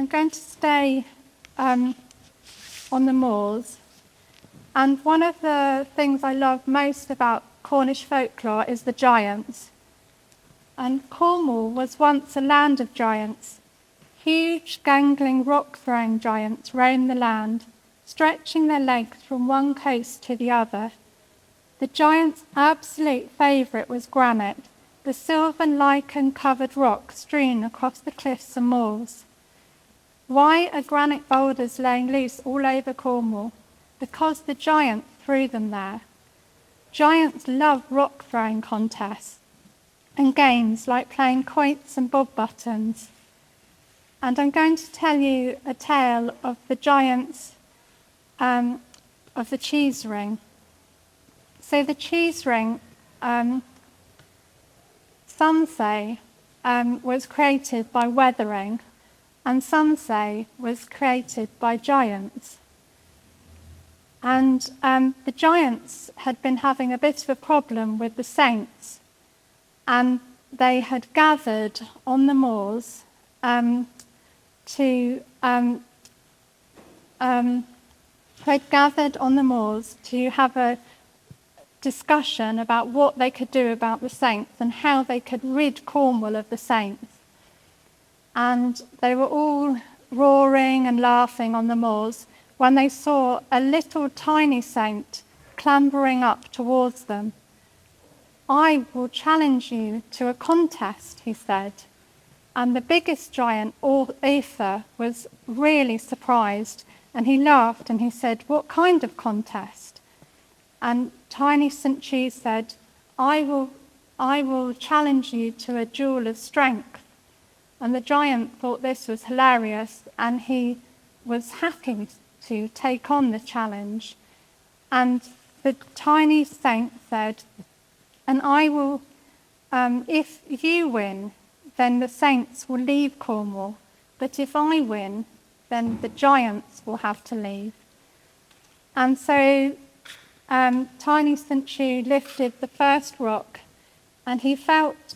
I'm going to stay on the moors. And one of the things I love most about Cornish folklore is the giants. And Cornwall was once a land of giants. Huge, gangling, rock-throwing giants roamed the land, stretching their legs from one coast to the other. The giants' absolute favourite was granite, the silver lichen-covered rock strewn across the cliffs and moors. Why are granite boulders laying loose all over Cornwall? Because the giant threw them there. Giants love rock-throwing contests and games like playing quoits and bob buttons. And I'm going to tell you a tale of the giants of the Cheesewring. So the Cheesewring, some say, was created by weathering, and some say was created by giants. And the giants had been having a bit of a problem with the saints, and they had gathered on the moors to have a discussion about what they could do about the saints and how they could rid Cornwall of the saints. And they were all roaring and laughing on the moors when they saw a little tiny saint clambering up towards them. "I will challenge you to a contest," he said. And the biggest giant, Uther, was really surprised, and he laughed and he said, "What kind of contest?" And tiny St. Cheese said, I will challenge you to a duel of strength." And the giant thought this was hilarious, and he was happy to take on the challenge. And the tiny saint said, "And I will, if you win, then the saints will leave Cornwall. But if I win, then the giants will have to leave." And so tiny St. Chew lifted the first rock, and he felt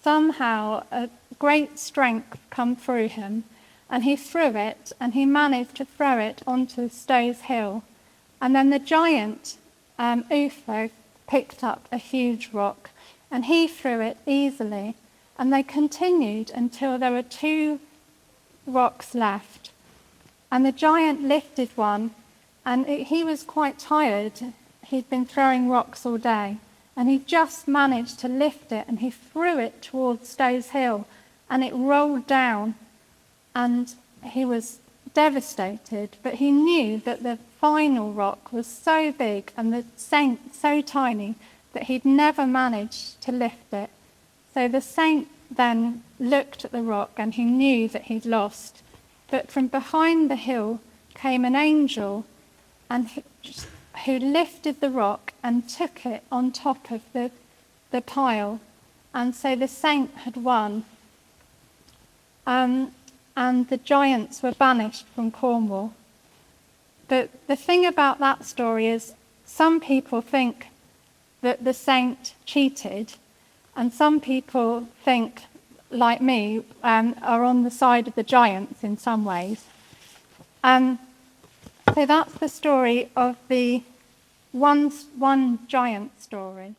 somehow a great strength come through him, and he threw it, and he managed to throw it onto Stowe's Hill. And then the giant, Uther, picked up a huge rock, and he threw it easily, and they continued until there were 2 rocks left. And the giant lifted one, and he was quite tired. He'd been throwing rocks all day, and he just managed to lift it, and he threw it towards Stowe's Hill, and it rolled down, and he was devastated, but he knew that the final rock was so big and the saint so tiny that he'd never managed to lift it. So the saint then looked at the rock, and he knew that he'd lost. But from behind the hill came an angel, and who lifted the rock and took it on top of the pile. And so the saint had won. And the giants were banished from Cornwall. But the thing about that story is some people think that the saint cheated, and some people think, like me, are on the side of the giants in some ways. So that's the story of the one giant story.